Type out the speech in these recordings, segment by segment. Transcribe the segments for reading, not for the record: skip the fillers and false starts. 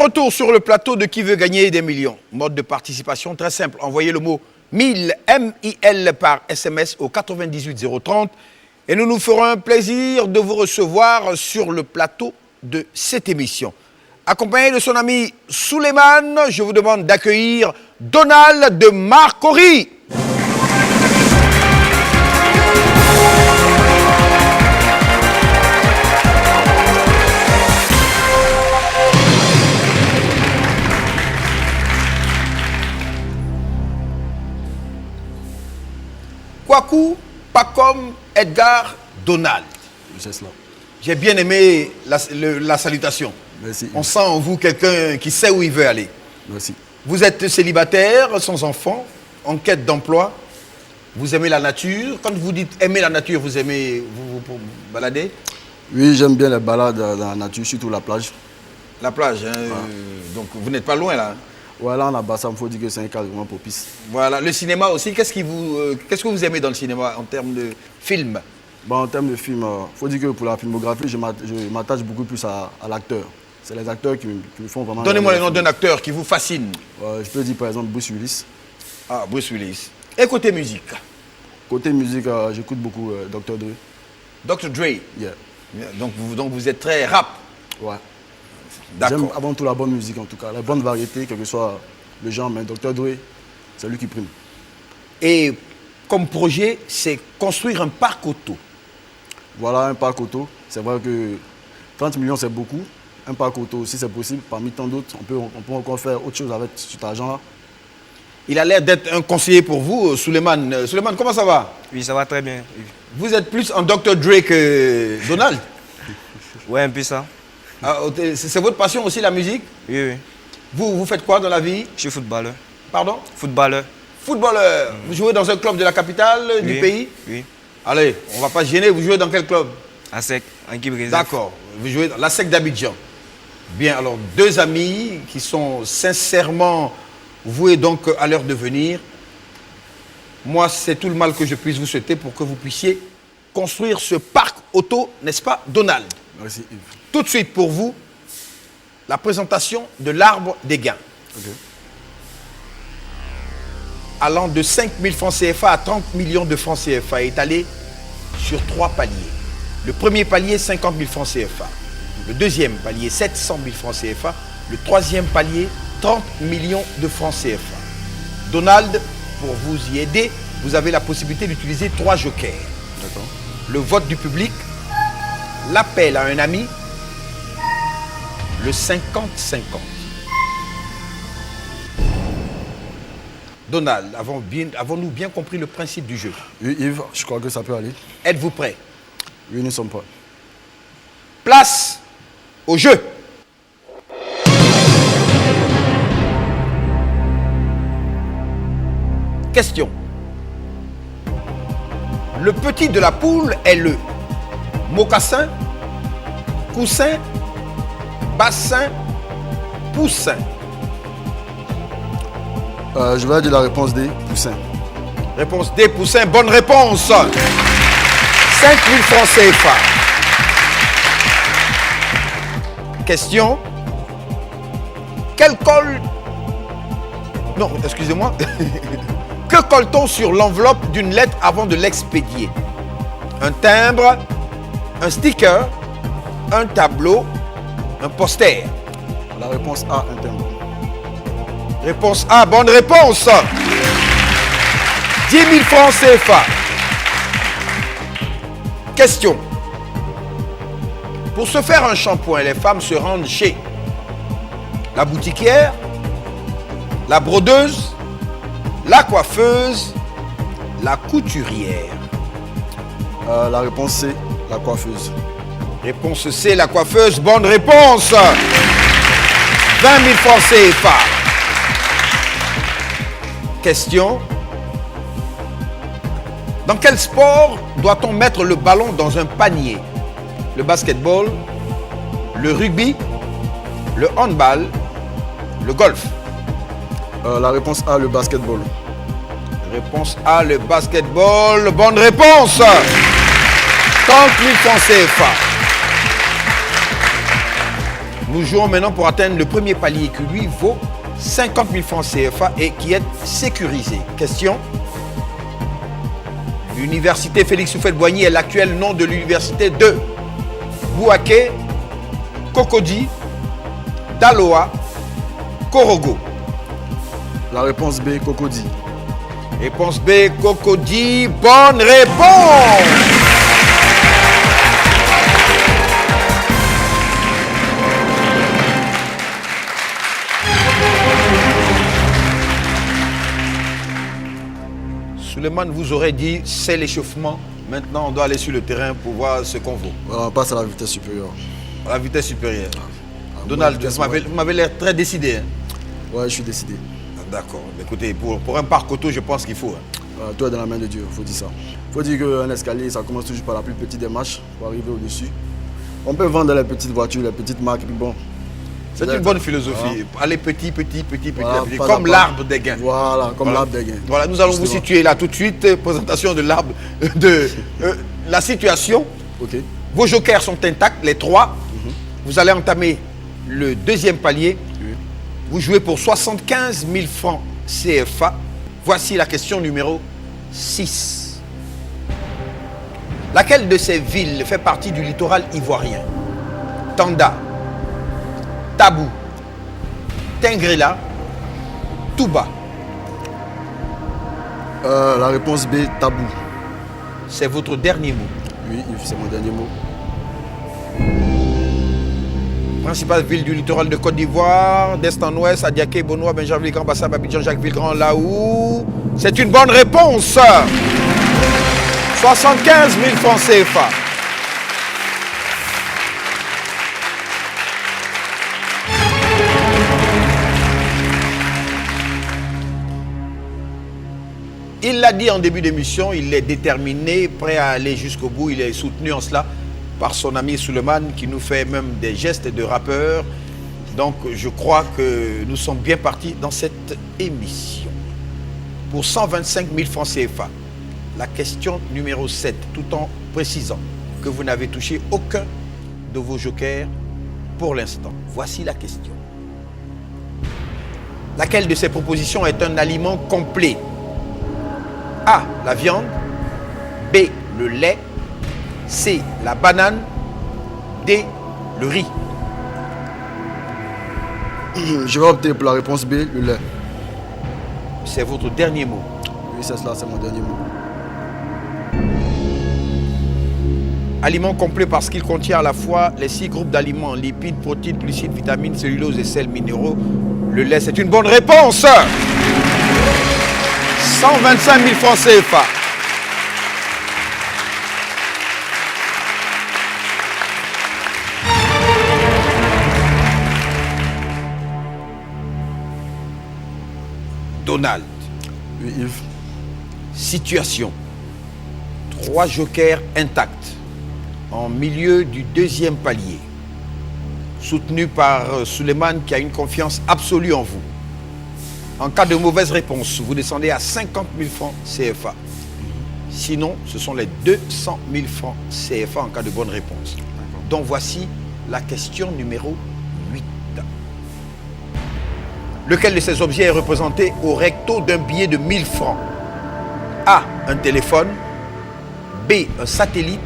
retour sur le plateau de Qui veut gagner des millions. Mode de participation très simple. Envoyez le mot 1000 M-I-L par SMS au 98 030 et nous nous ferons un plaisir de vous recevoir sur le plateau de cette émission. Accompagné de son ami Souleymane, je vous demande d'accueillir Donald de Marcory. Kwaku, pas comme Edgar, Donald. C'est cela. J'ai bien aimé la salutation. Merci. On sent en vous quelqu'un qui sait où il veut aller. Merci. Vous êtes célibataire, sans enfant, en quête d'emploi. Vous aimez la nature. Quand vous dites aimer la nature, vous aimez vous balader? Oui, j'aime bien les balades dans la nature, surtout la plage. La plage, hein, donc vous n'êtes pas loin là. Voilà, en Abassam, il faut dire que c'est un cadre vraiment propice. Voilà, le cinéma aussi, qu'est-ce que vous aimez dans le cinéma en termes de film? Bon, en termes de film, il faut dire que pour la filmographie, je m'attache beaucoup plus à l'acteur. C'est les acteurs qui me font vraiment... Donnez-moi le nom d'un acteur qui vous fascine. Je peux dire par exemple Bruce Willis. Ah, Bruce Willis. Et côté musique? Côté musique, j'écoute beaucoup Dr. Dre. Dr. Dre? Yeah. Donc vous êtes très rap? Ouais. D'accord. J'aime avant tout la bonne musique en tout cas, la bonne variété, quel que soit le genre, mais Dr. Dre, c'est lui qui prime. Et comme projet, c'est construire un parc auto. Voilà, un parc auto. C'est vrai que 30 millions, c'est beaucoup. Un parc auto, si c'est possible, parmi tant d'autres, on peut encore faire autre chose avec cet argent-là. Il a l'air d'être un conseiller pour vous, Souleymane. Souleymane, comment ça va? Oui, ça va très bien. Vous êtes plus en Dr. Dre que Donald? Ouais, un peu ça. Ah, c'est votre passion aussi, la musique? Oui, oui. Vous faites quoi dans la vie? Je suis footballeur. Pardon? Footballeur. Footballeur. Vous jouez dans un club de la capitale du pays? Oui. Allez, on ne va pas se gêner. Vous jouez dans quel club? À Sec, en équipe réserve. D'accord. Vous jouez dans la SEC d'Abidjan. Bien, alors, deux amis qui sont sincèrement voués donc à leur devenir. Moi, c'est tout le mal que je puisse vous souhaiter pour que vous puissiez construire ce parc auto, n'est-ce pas, Donald? Merci Yves. Tout de suite pour vous, la présentation de l'arbre des gains. Okay. Allant de 5 000 francs CFA à 30 millions de francs CFA, étalé sur 3 paliers. Le premier palier, 50 000 francs CFA. Le deuxième palier, 700 000 francs CFA. Le troisième palier, 30 millions de francs CFA. Donald, pour vous y aider, vous avez la possibilité d'utiliser 3 jokers. D'accord. Le vote du public, l'appel à un ami, le 50-50. Donald, avons-nous bien compris le principe du jeu? Oui Yves, je crois que ça peut aller. Êtes-vous prêt? Oui, nous sommes prêts. Place au jeu. Question. Le petit de la poule est le mocassin, coussin, bassin, poussin. Je vais dire la réponse D, poussin. Réponse D, poussin. Bonne réponse. 5 000 francs CFA. Question. Quel col... Non, excusez-moi. Que colle-t-on sur l'enveloppe d'une lettre avant de l'expédier? Un timbre, un sticker, un tableau, un poster. La réponse A, un timbre. Réponse A, bonne réponse. 10 000 francs CFA. Question. Pour se faire un shampoing, les femmes se rendent chez la boutiquière, la brodeuse, la coiffeuse, la couturière. La réponse C, la coiffeuse. Réponse C, la coiffeuse. Bonne réponse. 20 000 francs CFA. Question. Dans quel sport doit-on mettre le ballon dans un panier? Le basketball, le rugby, le handball, le golf. La réponse A, le basketball. Réponse A, le basketball. Bonne réponse. 30 000 francs CFA. Nous jouons maintenant pour atteindre le premier palier qui lui vaut 50 000 francs CFA et qui est sécurisé. Question. L'université Félix Houphouët-Boigny est l'actuel nom de l'université de Bouaké, Cocody, Daloa, Korogo. La réponse B, Cocody. Réponse B, Cocody. Bonne réponse. Suleiman vous aurait dit, c'est l'échauffement. Maintenant, on doit aller sur le terrain pour voir ce qu'on vaut. Voilà, on passe à la vitesse supérieure. À la vitesse supérieure. Ah, Donald, vitesse, vous m'avez l'air très décidé. Hein? Ouais, je suis décidé. D'accord. Écoutez, pour un parc auto, je pense qu'il faut. Hein? Tout est dans la main de Dieu, il faut dire ça. Il faut dire qu'un escalier, ça commence toujours par la plus petite des marches pour arriver au-dessus. On peut vendre les petites voitures, les petites marques, puis bon. C'est une bonne philosophie. Aller petit, petit, petit, Voilà, petit, comme l'arbre des gains. Voilà, comme l'arbre des gains. Voilà, nous allons Justement. vous situer là tout de suite. Présentation de l'arbre, de la situation. Ok. Vos jokers sont intacts, les trois. Vous allez entamer le deuxième palier. Oui. Vous jouez pour 75 000 francs CFA. Voici la question numéro 6. Laquelle de ces villes fait partie du littoral ivoirien? Tanda, Tabou, Tingrela, Touba. La réponse B, Tabou. C'est votre dernier mot. Oui, Yves, c'est mon dernier mot. Principale ville du littoral de Côte d'Ivoire, d'est en ouest, Adiaké, Bonois, Benjamin, Grand Bassam, Abidjan, Jacques Villegrand, Laou. C'est une bonne réponse. 75 000 francs CFA. Il l'a dit en début d'émission, il est déterminé, prêt à aller jusqu'au bout. Il est soutenu en cela par son ami Suleiman qui nous fait même des gestes de rappeur. Donc je crois que nous sommes bien partis dans cette émission. Pour 125 000 francs CFA, la question numéro 7, tout en précisant que vous n'avez touché aucun de vos jokers pour l'instant. Voici la question. Laquelle de ces propositions est un aliment complet? A, la viande. B, le lait. C, la banane. D, le riz. Je vais opter pour la réponse B, le lait. C'est votre dernier mot. Oui, c'est cela, c'est mon dernier mot. Aliment complet parce qu'il contient à la fois les 6 groupes d'aliments, lipides, protéines, glucides, vitamines, cellulose et sels minéraux. Le lait, c'est une bonne réponse. 125 000 francs CFA. Donald. Oui, Yves. Situation. 3 jokers intacts en milieu du deuxième palier. Soutenu par Suleiman qui a une confiance absolue en vous. En cas de mauvaise réponse, vous descendez à 50 000 francs CFA. Sinon, ce sont les 200 000 francs CFA en cas de bonne réponse. Donc voici la question numéro 8. Lequel de ces objets est représenté au recto d'un billet de 1000 francs? A, un téléphone. B, un satellite.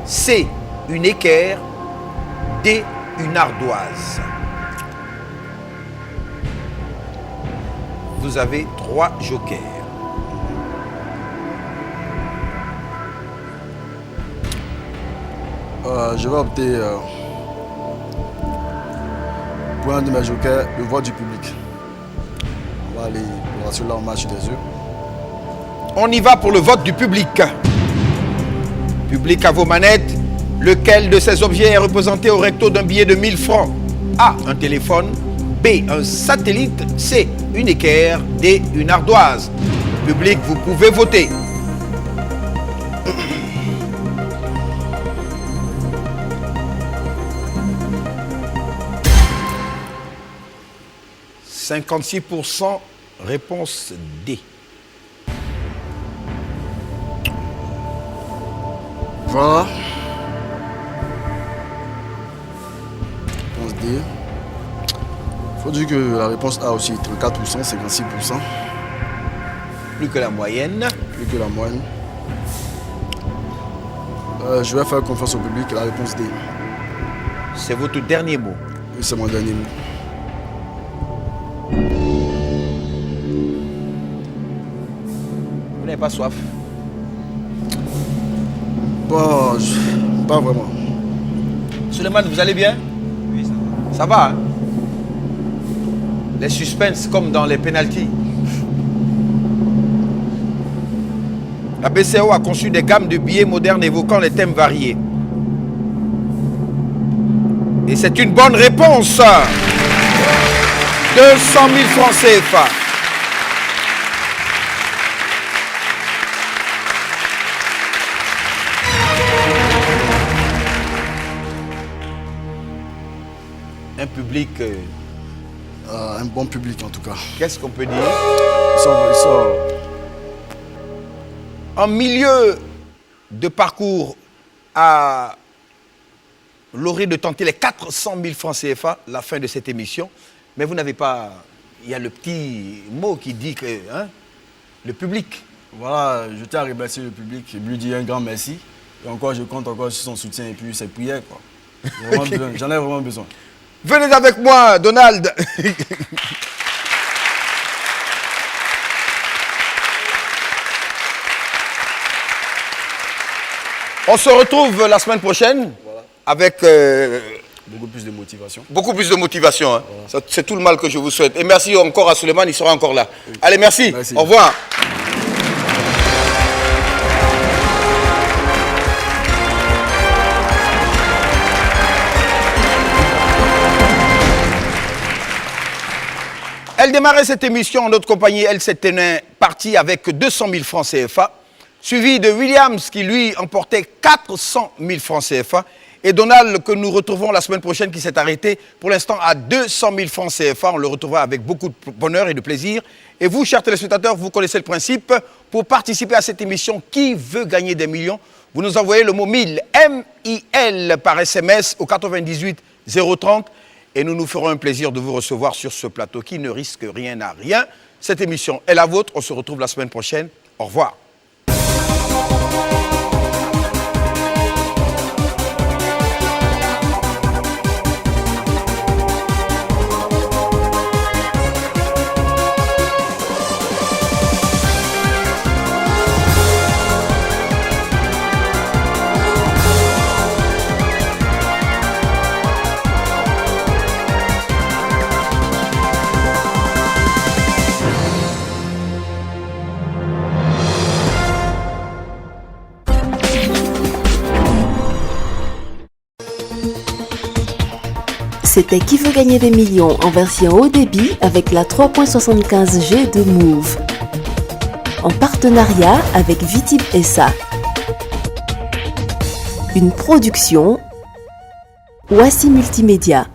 C, une équerre. D, une ardoise. Vous avez 3 jokers. Je vais opter pour un de mes jokers, le vote du public. On va aller pour celui-là en match des yeux. On y va pour le vote du public. Public à vos manettes. Lequel de ces objets est représenté au recto d'un billet de 1000 francs? A, un téléphone. B, un satellite. C, une équerre. D, une ardoise. Public, vous pouvez voter. « 56%, réponse D. Voilà. Réponse D. Il faut dire que la réponse A aussi est 34%, 56%. Plus que la moyenne. Plus que la moyenne. Je vais faire confiance au public, la réponse D. C'est votre dernier mot. Oui, c'est mon dernier mot. Vous n'avez pas soif? Bon, pas vraiment. Suleiman, vous allez bien? Oui, ça va. Ça va, hein? Les suspens comme dans les pénaltys. La BCAO a conçu des gammes de billets modernes évoquant les thèmes variés. Et c'est une bonne réponse. 200 000 francs CFA. Un public, Un bon public en tout cas. qu'est-ce qu'on peut dire? Ils sont En milieu de parcours à l'orée de tenter les 400 000 francs CFA, la fin de cette émission. Mais vous n'avez pas... Il y a le petit mot qui dit que... Hein, le public. Voilà, je tiens à remercier le public et lui dire un grand merci. Et encore, je compte encore sur son soutien et puis ses prières, quoi. J'en ai vraiment besoin. Venez avec moi, Donald. On se retrouve la semaine prochaine avec Beaucoup plus de motivation. beaucoup plus de motivation. Hein. C'est tout le mal que je vous souhaite. Et merci encore à Suleiman, il sera encore là. Allez, merci. Merci. Au revoir. Elle démarrait cette émission en notre compagnie. Elle s'était partie avec 200 000 francs CFA, suivi de Williams qui lui emportait 400 000 francs CFA et Donald que nous retrouvons la semaine prochaine qui s'est arrêté pour l'instant à 200 000 francs CFA. On le retrouvera avec beaucoup de bonheur et de plaisir. Et vous, chers téléspectateurs, vous connaissez le principe. Pour participer à cette émission, qui veut gagner des millions? Vous nous envoyez le mot 1000, M-I-L, par SMS au 98 030. Et nous nous ferons un plaisir de vous recevoir sur ce plateau qui ne risque rien à rien. Cette émission est la vôtre. On se retrouve la semaine prochaine. Au revoir. C'était Qui veut gagner des millions en version haut débit avec la 3.75G de Move. En partenariat avec Vitib SA. Une production Wassi Multimédia.